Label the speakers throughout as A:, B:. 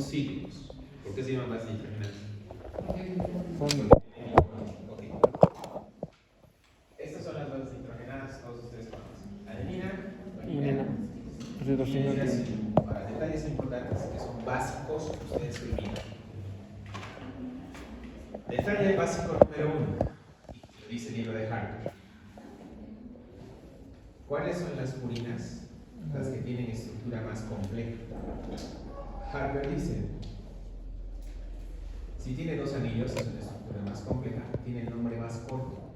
A: cíclicos. ¿Por qué se llaman bases nitrogenadas? Ok. Estas son las bases nitrogenadas, todos ustedes conocen. Adenina, guanina, citosina. Ahora, detalles importantes que son básicos, ustedes olvidan. Detalle básico número 1, y lo dice el libro de Harper. ¿Cuáles son las purinas? Las que tienen estructura más compleja. Harper dice, si tiene dos anillos es una estructura más compleja, tiene el nombre más corto.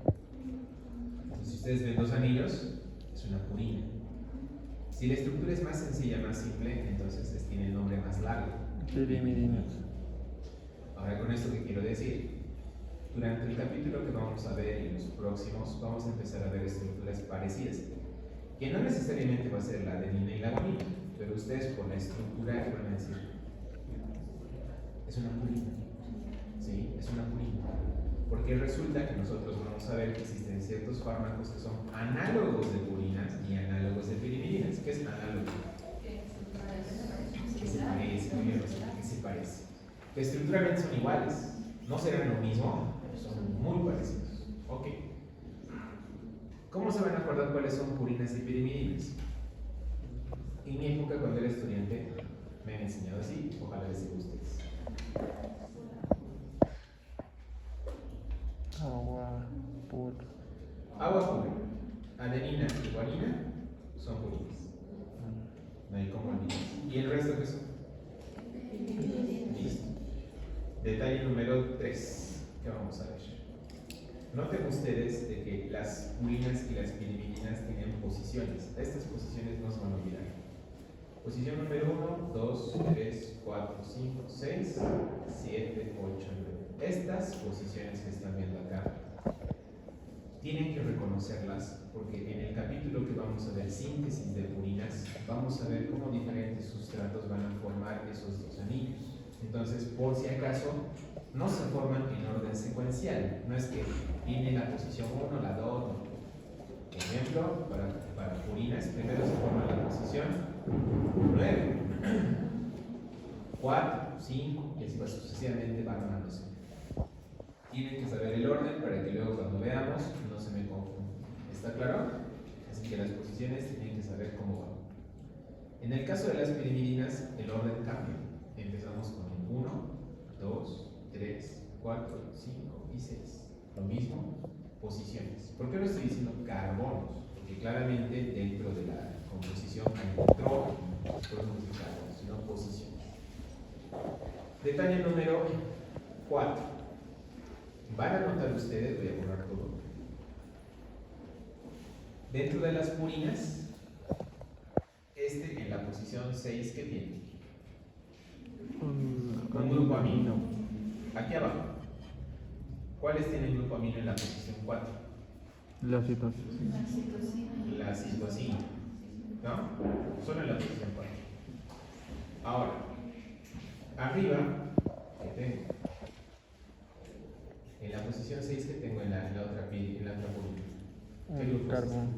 A: Entonces, si ustedes ven dos anillos, es una purina. Si la estructura es más sencilla, más simple, entonces tiene el nombre más largo. Ahora, con esto que quiero decir, durante el capítulo que vamos a ver y los próximos, vamos a empezar a ver estructuras parecidas, que no necesariamente va a ser la adenina y la guanina, pero ustedes por la estructura van a decir, es una purina. ¿Sí? Es una purina. Porque resulta que nosotros vamos a ver que existen ciertos fármacos que son análogos de purinas y análogos de pirimidines. ¿Qué es análogo? Que se parece, que se parece. Que estructuralmente son iguales. No serán lo mismo, pero son muy parecidos. Ok. ¿Cómo se van a acordar cuáles son purinas y pirimidines? En mi época, cuando era estudiante, me han enseñado así. Ojalá les guste a ustedes.
B: Agua pura.
A: Agua pura, adenina y guanina son purinas. No hay como olvidar. ¿Y el resto qué son? Listo. Detalle número 3 que vamos a ver. Noten ustedes de que las purinas y las pirimidinas tienen posiciones. Estas posiciones no se van a olvidar. Posición número 1, 2, 3, 4, 5, 6, 7, 8, 9. Estas posiciones que están viendo acá tienen que reconocerlas porque en el capítulo que vamos a ver síntesis de purinas vamos a ver cómo diferentes sustratos van a formar esos dos anillos. Entonces, por si acaso, no se forman en orden secuencial. No es que viene la posición 1, la 2. Por ejemplo, para purinas, primero se forma la posición 9, 4, 5 y así va sucesivamente va armándose. Tienen que saber el orden para que luego cuando veamos no se me confunda. ¿Está claro? Así que las posiciones tienen que saber cómo van. En el caso de las pirimidinas, el orden cambia. Empezamos con el 1, 2, 3, 4, 5 y 6. Lo mismo, posiciones. ¿Por qué no estoy diciendo carbonos? Porque claramente dentro de la composición hay nitrógeno, podemos decir carbonos, sino posiciones. Detalle número 4. Van a notar ustedes, voy a borrar todo. Dentro de las purinas, en la posición 6, ¿qué tiene? Un grupo amino. Aquí abajo. ¿Cuáles tienen grupo amino en la posición 4?
B: La citosina.
A: La citosina. ¿No? Solo en la posición 4. Ahora, arriba, ¿qué tengo? En la posición 6 que tengo en la otra purina. ¿Qué grupo
B: Carbón.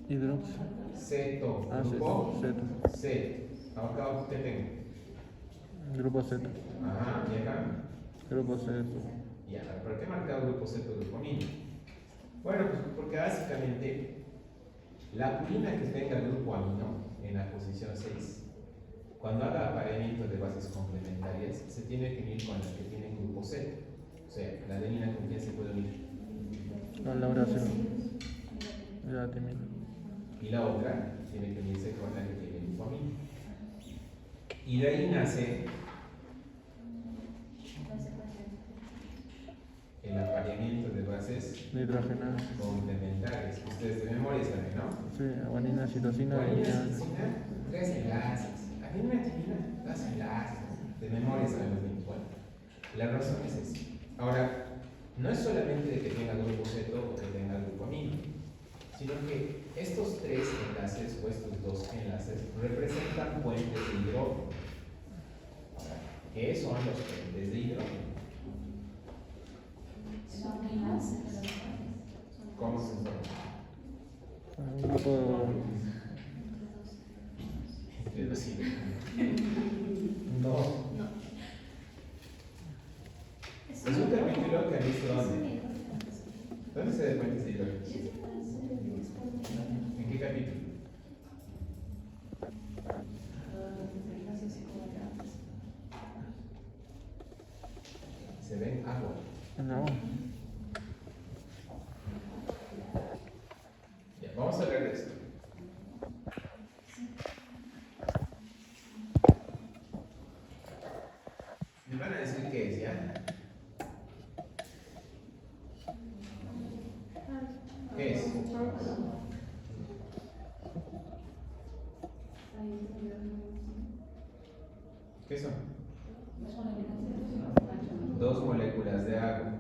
B: Hidróxido.
A: Ceto. Grupo C. Acá abajo, ¿qué tengo?
B: Grupo Z.
A: Ajá, y acá.
B: Grupo Z.
A: Ya, ¿por qué he marcado grupo ceto, grupo amino? Bueno, pues porque básicamente la purina que tenga el grupo amino en la posición 6, cuando haga apareamiento de bases complementarias, se tiene que unir con la que tiene grupo Z. O sea, la adenina con quién se puede unir.
B: Con la oración. Ya termino.
A: Y la otra tiene que unirse con la que tiene el grupo amino. Y de ahí nace el apareamiento de bases
B: Nitrogenadas.
A: complementarias. Ustedes de memoria saben, ¿no?
B: Sí, guanina, citosina.
A: Guanina, citosina, 3 enlaces. Adenina, timina, 2 enlaces. De memoria sabemos bien. Bueno, la razón es esa. Ahora, no es solamente de que tenga grupo ceto o que tenga grupo amino, sino que estos 3 enlaces o estos 2 enlaces representan puentes de hidrógeno. ¿Qué son los puentes de hidrógeno? ¿Cómo se forman?
B: Un grupo.
A: Hidrocina. No. Es un capítulo que ha visto dónde. ¿Dónde se da cuenta ese hidrógeno? ¿En qué capítulo? Se ve en agua.
B: No.
A: Ya, vamos a hablar de esto. Me van a decir qué es, ¿ya? ¿Qué es? ¿Qué son? Dos moléculas de agua.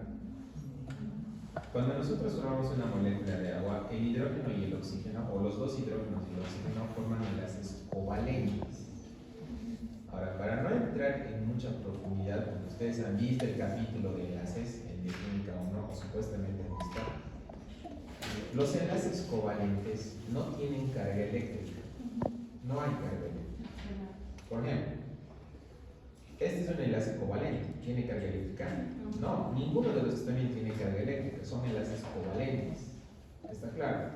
A: Cuando nosotros formamos una molécula de agua, el hidrógeno y el oxígeno, o los dos hidrógenos y el oxígeno, forman enlaces covalentes. Ahora, para no entrar en mucha profundidad, porque ustedes han visto el capítulo de enlaces en Química 1, o supuestamente han visto, los enlaces covalentes no tienen carga eléctrica. No hay carga eléctrica. Por ejemplo, este es un enlace covalente. ¿Tiene carga eléctrica? No, ninguno de los que también tiene carga eléctrica. Son enlaces covalentes. ¿Está claro?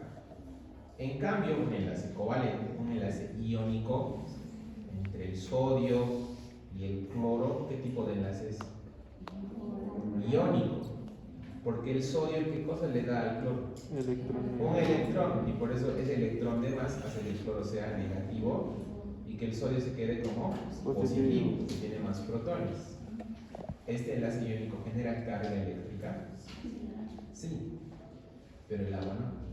A: En cambio, un enlace covalente, un enlace iónico entre el sodio y el cloro, ¿qué tipo de enlace es? Iónico. Porque el sodio, ¿qué cosa le da al cloro? Un electrón, y por eso ese electrón de más hace que el cloro sea negativo y que el sodio se quede como positivo, que tiene más protones. Este enlace iónico genera carga eléctrica. Sí, pero el agua no.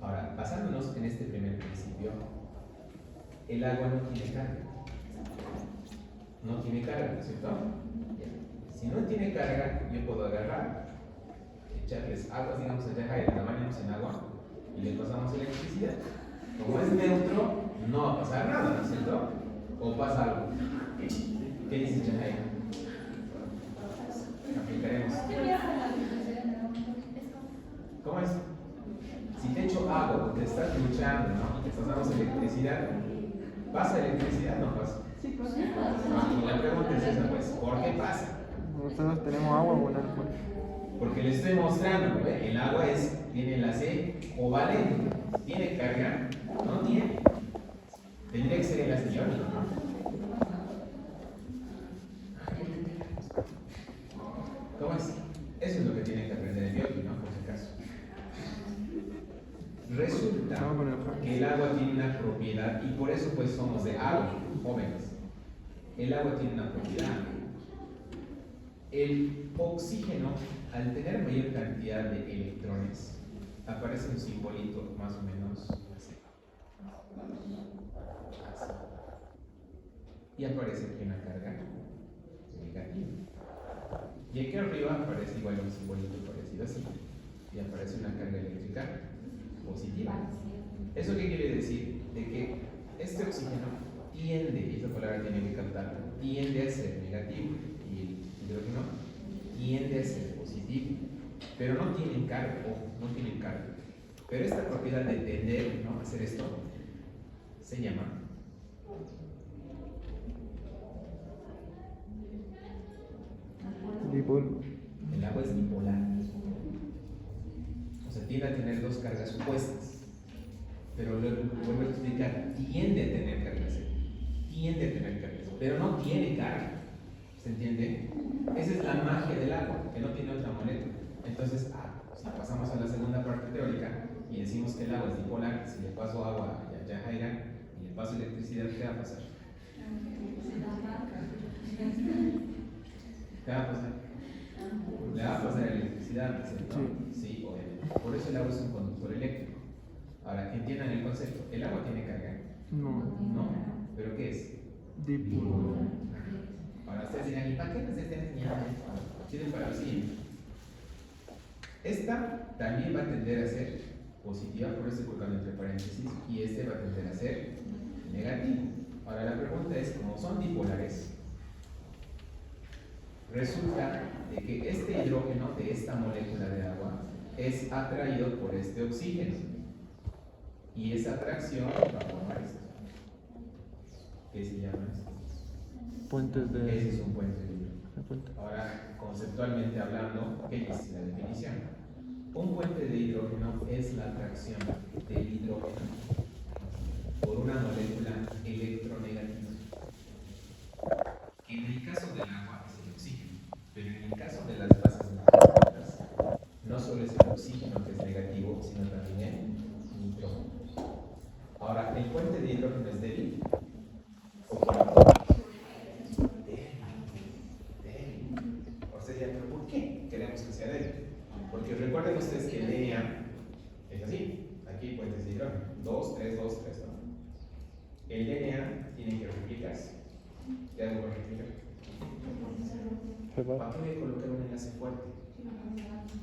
A: Ahora, basándonos en este primer principio, el agua no tiene carga. No tiene carga, ¿cierto? Si no tiene carga, yo puedo agarrar, echarles agua, digamos, allá la bañamos en agua y le pasamos electricidad. Como es neutro, no va a pasar nada, ¿no es cierto? ¿O pasa algo? ¿Qué dice Chahaya? Aplicaremos. ¿Cómo es? Si te echo agua porque estás luchando, ¿no? Y te pasamos electricidad, ¿pasa electricidad? No pasa.
C: Sí, pues.
A: Y la pregunta es esa, pues, ¿por qué pasa?
B: Nosotros tenemos agua con alcohol.
A: Porque le estoy mostrando, ¿no? El agua tiene enlace covalente. ¿Tiene carga? No tiene. Tendría que ser enlace iónico, ¿no? ¿Cómo es? Eso es lo que tienen que aprender en biología, ¿no? Por si acaso. Resulta que el agua tiene una propiedad, y por eso pues somos de agua, jóvenes. El agua tiene una propiedad. El oxígeno, al tener mayor cantidad de electrones, aparece un simbolito más o menos así. Y aparece aquí una carga negativa. Y aquí arriba aparece igual un simbolito parecido así. Y aparece una carga eléctrica positiva. ¿Eso qué quiere decir? De que este oxígeno tiende, y esa palabra tiene que captarla, tiende a ser negativo. Y el hidrógeno tiende a ser positivo. Pero no tienen carga, ojo, no tienen carga. Pero esta propiedad de tender, ¿no?, a hacer esto, se llama
B: Dipol.
A: el agua es bipolar. O sea, tiende a tener dos cargas opuestas. Pero luego vuelvo a explicar, tiende a tener cargas. Tiende a tener cargas, pero no tiene carga. ¿Se entiende? Esa es la magia del agua, que no tiene otra molécula. Entonces, si pasamos a la segunda parte teórica y decimos que el agua es bipolar, si le paso agua a Yajaira y le paso electricidad, ¿qué va a pasar? ¿Qué va a pasar? Le va a pasar electricidad, ¿cierto? Sí, obviamente. Por eso el agua es un conductor eléctrico. Ahora, entiendan el concepto. ¿El agua tiene carga?
B: No.
A: No. ¿Pero qué es?
B: Dipol.
A: Ahora ustedes dirán, ¿y para qué nos están enseñando esto? Sirve para lo siguiente. Esta también va a tender a ser positiva, por eso estoy colocando entre paréntesis, y este va a tender a ser negativo. Ahora la pregunta es, como son dipolares, resulta de que este hidrógeno de esta molécula de agua es atraído por este oxígeno. Y esa atracción va a formar esto. ¿Qué se llama esto?
B: Puentes de.
A: Ese es un puente de hidrógeno.
B: de puente.
A: Ahora, conceptualmente hablando, ¿qué dice la definición? Un puente de hidrógeno es la atracción del hidrógeno por una molécula electronegativa, que en el caso del agua es el oxígeno, pero en el caso de las bases nitrogenadas, no solo es el oxígeno que es negativo, sino también el nitrógeno. Ahora, ¿el puente de hidrógeno es débil? ¿O fuerte? Débil. O sea, ¿pero por qué queremos que sea débil? Porque recuerden ustedes que el DNA es así. Aquí puentes de hidrógeno. 2, 3, 2, 3, ¿no? El DNA tiene que replicarse. ¿Ya lo voy a replicar? ¿Para qué voy a colocar un enlace fuerte?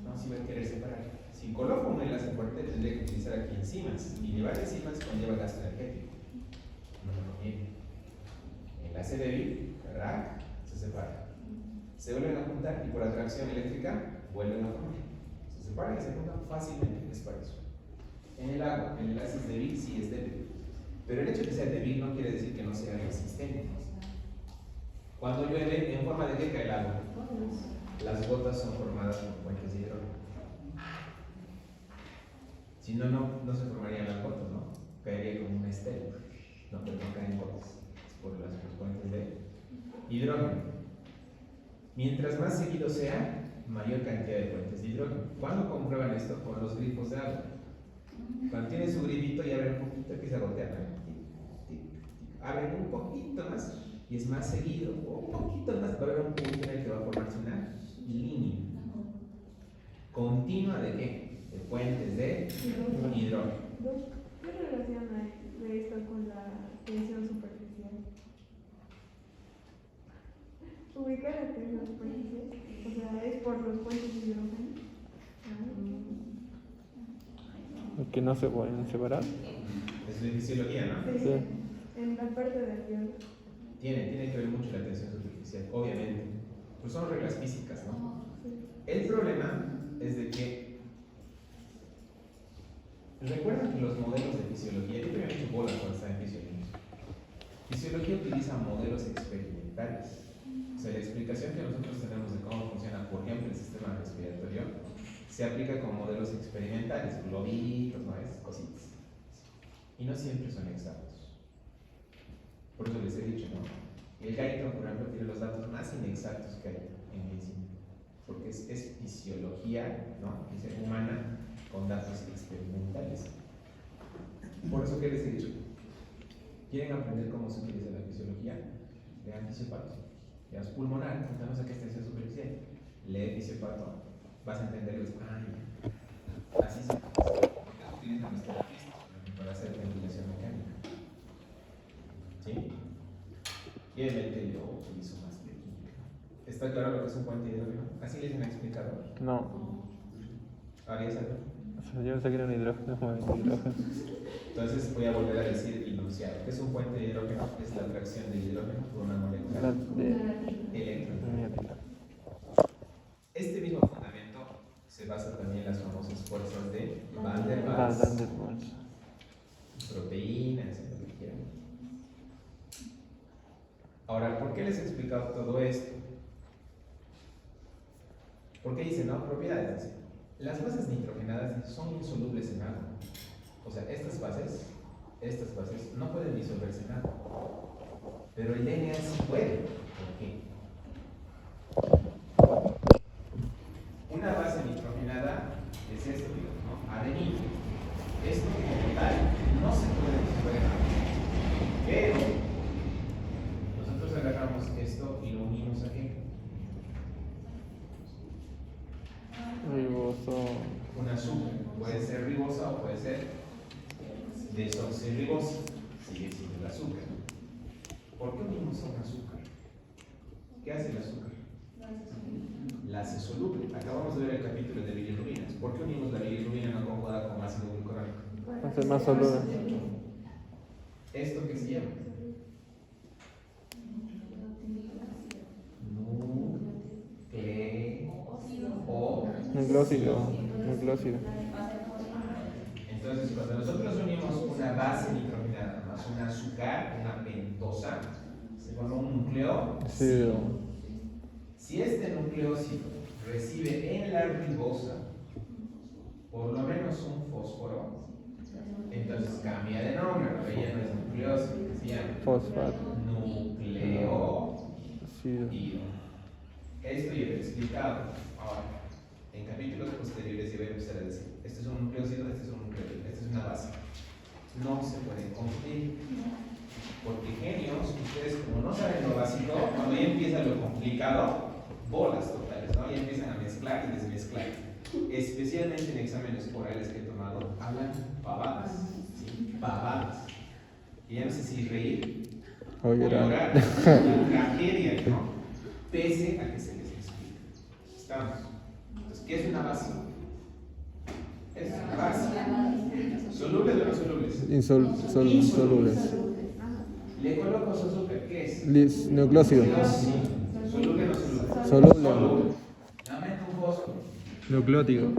A: No, si voy a querer separar. Si coloco un enlace fuerte, tendré que utilizar aquí enzimas. Y llevar enzimas conlleva gasto energético. No me conviene. Enlace débil, ¿verdad? Se separa. Se vuelven a juntar y por atracción eléctrica vuelven a formar. Se separan y se juntan fácilmente. Es para eso. En el agua, el enlace es débil, sí es débil. Pero el hecho de que sea débil no quiere decir que no sea resistente. Cuando llueve, ¿en forma de qué cae el agua? Las gotas son formadas por puentes de hidrógeno. Si no, no se formarían las gotas, ¿no? Caería como una estela. No, pero no caen gotas. Es por los puentes de hidrógeno. Mientras más seguido sea, mayor cantidad de puentes de hidrógeno. ¿Cuándo comprueban esto? Con los grifos de agua. Cuando tiene su grifito y abren un poquito, empieza a gotear, ¿no? Abren un poquito más y es más seguido, o un poquito más, va a haber un punto en el que va a formarse una línea continua de qué? De puentes de hidrógeno.
C: ¿Qué relación hay de esto con la tensión superficial? ¿Ubicar la tensión superficial? O sea, ¿es por los puentes de hidrógeno?
B: Que no se pueden separar.
A: Es de fisiología, ¿no?
C: Sí. En la parte del hierro.
A: Tiene que ver mucho la tensión superficial, obviamente. Pues son reglas físicas, ¿no?
C: Sí.
A: El problema es de que recuerdan que los modelos de fisiología, yo también he hecho bolas cuando estaba en fisiología. Fisiología utiliza modelos experimentales. O sea, la explicación que nosotros tenemos de cómo funciona, por ejemplo, el sistema respiratorio, se aplica con modelos experimentales, globitos, ¿no es? Cositas. Y no siempre son exactos. Por eso les he dicho, ¿no? El gaito, por ejemplo, tiene los datos más inexactos que hay en medicina. Porque es fisiología, ¿no? Es humana con datos experimentales. Por eso, ¿qué les he dicho? ¿Quieren aprender cómo se utiliza la fisiología? Lean Fisiopato. Lean pulmonar, contamos a qué es tensión superficial. Lee Fisiopato. Vas a entender los. Así se utilizan los terapistas para hacer ventilación mecánica. ¿Sí? Y obviamente yo utilizo más bioquímica. ¿Está claro lo que es un puente de hidrógeno? ¿Así les han explicado?
B: No.
A: ¿Harías algo?
B: O sea, yo pensé que era un hidrógeno.
A: Entonces voy a volver a decir el enunciado. ¿Qué es un puente de hidrógeno? Es la atracción del hidrógeno por una molécula electronegativa. Este mismo fundamento se basa también en las famosas fuerzas de Van der Waals, proteínas, lo que quieran. Ahora, ¿por qué les he explicado todo esto? Porque dicen, no, propiedades. Las bases nitrogenadas son insolubles en agua. O sea, estas bases no pueden disolverse en agua. Pero el DNA sí puede. ¿Por qué? Una base nitrogenada es esto, ¿no? Adenina. Esto como tal no se puede disolver en agua. Pero nosotros agarramos esto y lo unimos aquí.
B: Riboso.
A: Un azúcar. Puede ser ribosa o puede ser desoxirribosa. Sigue siendo el azúcar. ¿Por qué unimos a un azúcar? ¿Qué hace el azúcar? La hace soluble. Acabamos de ver el capítulo de bilirrubinas. ¿Por qué unimos la bilirrubina no conjugada con ácido glucurónico?
B: Va a ser más soluble.
A: ¿Esto qué se llama? Nucleósido.
B: Nucleósido.
A: Entonces, cuando nosotros unimos una base nitrogenada más un azúcar, una pentosa, se forma un nucleócido. Si este nucleócido recibe en la ribosa por lo menos un fósforo, entonces cambia de nombre, ahora ya no es nucleócido, se llama
B: Fosfato.
A: nucleócido.
B: Sí.
A: Esto ya lo he explicado. Ahora, en capítulos posteriores yo voy a empezar a decir, este es un nucleócido, este es un nucleótido, esta es una base. No se pueden confundir. Porque genios, ustedes como no saben lo básico, cuando ya empieza lo complicado, bolas totales, ¿no? Ya empiezan a mezclar y desmezclar. Especialmente en exámenes orales que he tomado, hablan pavadas, ¿sí? Pavadas. Y ya no sé si reír
B: O llorar.
A: tragedia, ¿no? Pese a que se les explica. ¿Estamos? Entonces, ¿qué es una base? Es una base. ¿Solubles o no solubles?
B: Insolubles.
A: Le coloco su azúcar, ¿qué es?
B: Nucleócido.
A: ¿Soluble o no soluble?
B: Soluble.
A: Le meto un fósforo.
B: Nucleótido.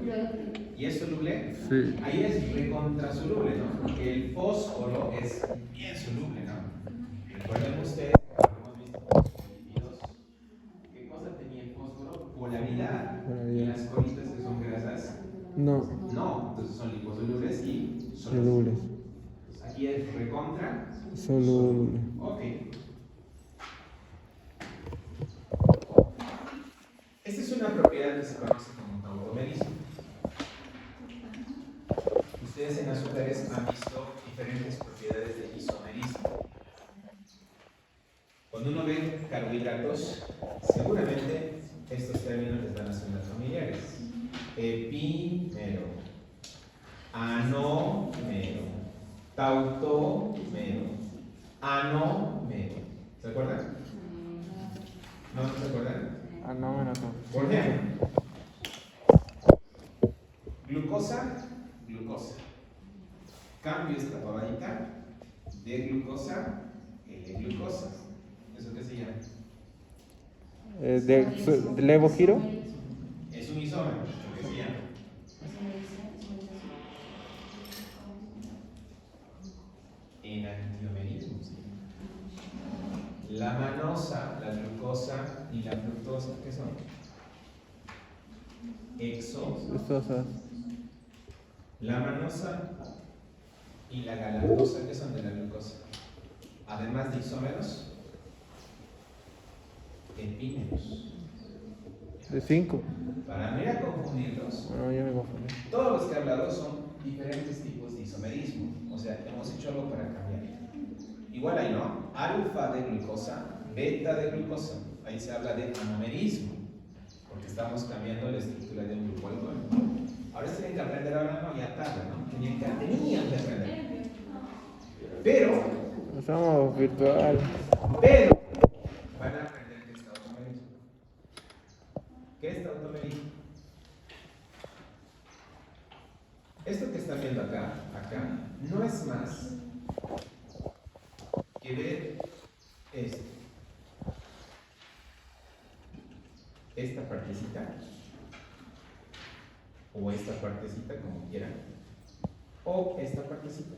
A: ¿Y es soluble?
B: Sí.
A: Ahí es recontrasoluble, ¿no? Porque el fósforo es bien soluble, ¿no? Recuerden ustedes, como hemos visto con los lípidos, ¿qué cosa tenía el fósforo? Polaridad. Y las colitas que son grasas,
B: No.
A: no. Entonces son liposolubles y solubles.
B: Solubles.
A: Entonces, aquí es recontra
B: Soluble.
A: Ok. Esta es una propiedad que se conoce como tautomerismo. Ustedes en azúcares han visto diferentes propiedades de isomerismo. Cuando uno ve carbohidratos, seguramente estos términos les van a sonar familiares. Epímero, anómero, tautómero, anómero. ¿Se acuerdan? ¿No se acuerdan?
B: No.
A: Por ejemplo, glucosa, glucosa. Cambio esta pavadita de glucosa en glucosa. ¿Eso qué se llama?
B: ¿De levogiro?
A: Es un isómero, ¿qué se llama? Enantiomerismo. La manosa, la glucosa y la fructosa, ¿qué son? Exosas. La manosa y la galactosa, ¿qué son de la glucosa? Además de isómeros, epímeros.
B: De 5.
A: Para no ir a confundirlos,
B: No, ya me confundí.
A: todos los que he hablado son diferentes tipos de isomerismo. O sea, hemos hecho algo para cambiar. Igual ahí, ¿no? Alfa de glucosa, beta de glucosa. Ahí se habla de anomerismo, porque estamos cambiando la estructura de un grupo alcohólico. Ahora tienen que aprender ahora, no, ya tarde, ¿no? Tenían que aprender. Pero
B: Somos virtual.
A: van a aprender qué es tautomerismo. ¿Qué es tautomerismo? Esto que están viendo acá, no es más que ver esto. Esta partecita, o esta partecita, como quieran, o esta partecita.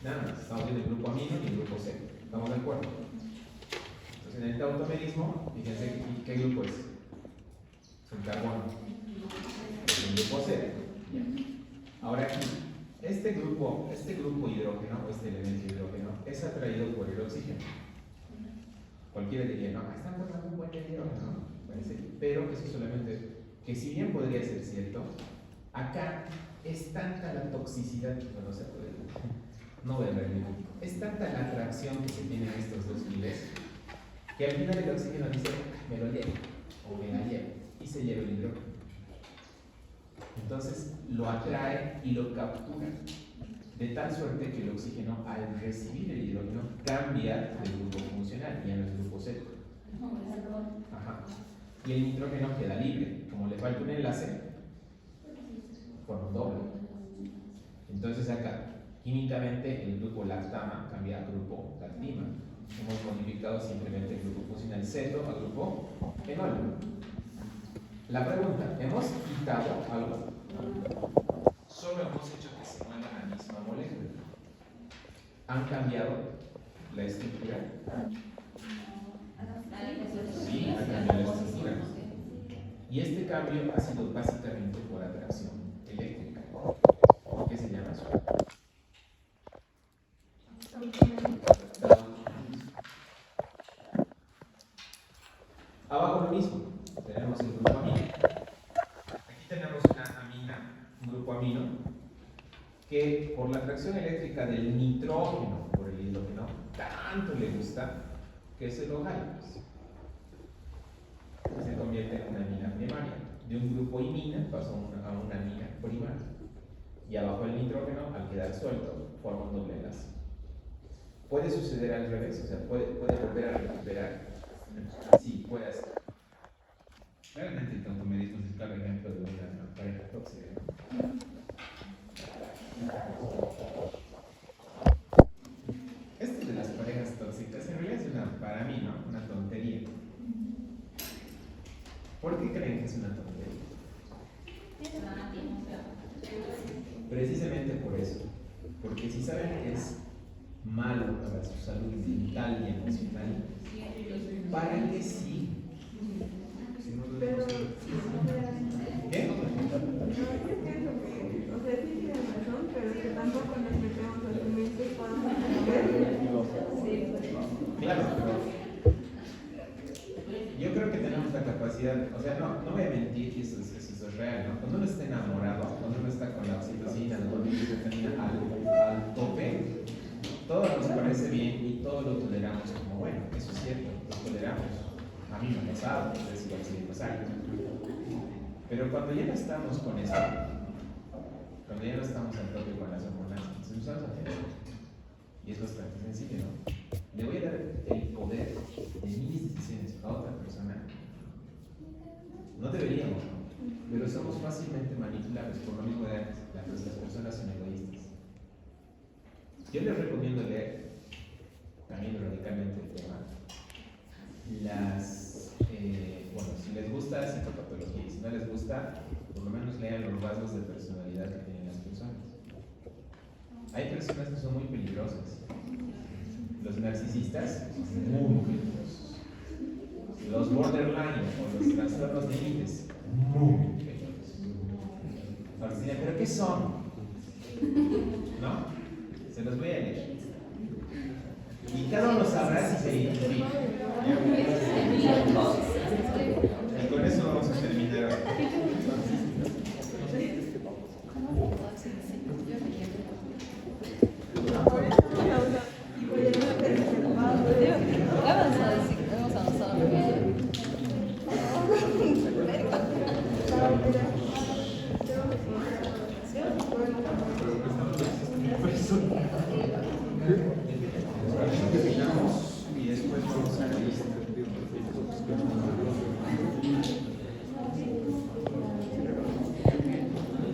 A: Nada más, estamos viendo el grupo amino y el grupo C. ¿Estamos de acuerdo? Entonces, en el tautomerismo, fíjense qué grupo es. Es un carbono. Es un grupo C. Ya. Ahora aquí, este grupo hidrógeno, o este elemento hidrógeno, es atraído por el oxígeno. Cualquiera diría, no, están formando un buen hidrógeno, ¿no? Pero eso solamente, que si bien podría ser cierto, acá es tanta la toxicidad, no se puede, no voy a ver mi público, es tanta la atracción que se tiene en estos dos files, que al final el oxígeno dice, me lo llevo, o me la llevo, y se lleva el hidrógeno. Entonces lo atrae y lo captura, de tal suerte que el oxígeno, al recibir el hidrógeno, cambia de grupo funcional, y ya no es grupo C. Ajá. Y el nitrógeno queda libre. Como le falta un enlace, forma un doble. Entonces acá, químicamente, el grupo lactama cambia a grupo lactima. Hemos modificado simplemente el grupo funcional ceto a grupo fenol. La pregunta, ¿hemos quitado algo? Solo hemos hecho que se mueva la misma molécula. han cambiado la estructura. Sí, ha cambiado la estructura. Y este cambio ha sido básicamente por atracción eléctrica. ¿Qué se llama eso? Abajo lo mismo, tenemos el grupo amino. Aquí tenemos una amina, un grupo amino, que por la atracción eléctrica del nitrógeno por el hidrógeno, tanto le gusta que se lo jala. Se convierte en una amina primaria. De un grupo imina pasó a una amina primaria. Y abajo el nitrógeno, al quedar suelto, forma un doble enlace. Puede suceder al revés, o sea, puede volver a recuperar. Sí, puede hacer. Realmente el tautomerismo es el claro ejemplo de una pareja tóxica. Esto de las parejas tóxicas en realidad es para mí, ¿no? Una tontería. ¿Por qué creen que es una tontería? Precisamente por eso. Porque si saben que es malo para su salud mental y emocional, ¿para qué sí?
C: Pero,
A: ¿Qué?
C: yo pienso que, o sea, sí tienen razón, pero que tampoco nos metemos a su mente cuando
A: Claro, pero yo creo que tenemos la capacidad, o sea, no voy a mentir, y eso es real, ¿no? Cuando uno está enamorado, cuando uno está con la oxitocina, la dopamina al tope, todo nos parece bien y todo lo toleramos como bueno, eso es cierto, lo toleramos. A mí me ha pasado, entonces igual sigue pasando. Pero cuando ya no estamos con eso, cuando ya no estamos al tope con las hormonas, nos empezamos a hacer. Y es bastante sencillo, ¿no? Le voy a dar el poder de mis decisiones a otra persona. No deberíamos, ¿no? Pero somos fácilmente manipulables, por lo mismo de antes, las personas son egoístas. Yo les recomiendo leer, también radicalmente el tema, bueno, si les gusta psicopatología y si no les gusta, por lo menos lean los rasgos de personalidad que tienen las personas. Hay personas que son muy peligrosas. Los narcisistas, muy peligrosos. Los borderline o los trastornos de límites, muy peligrosos. Ahora se dirán, ¿pero qué son? ¿No? Se los voy a leer. Y cada uno sabrá si se identifica. Y con eso vamos a terminar.
C: Pero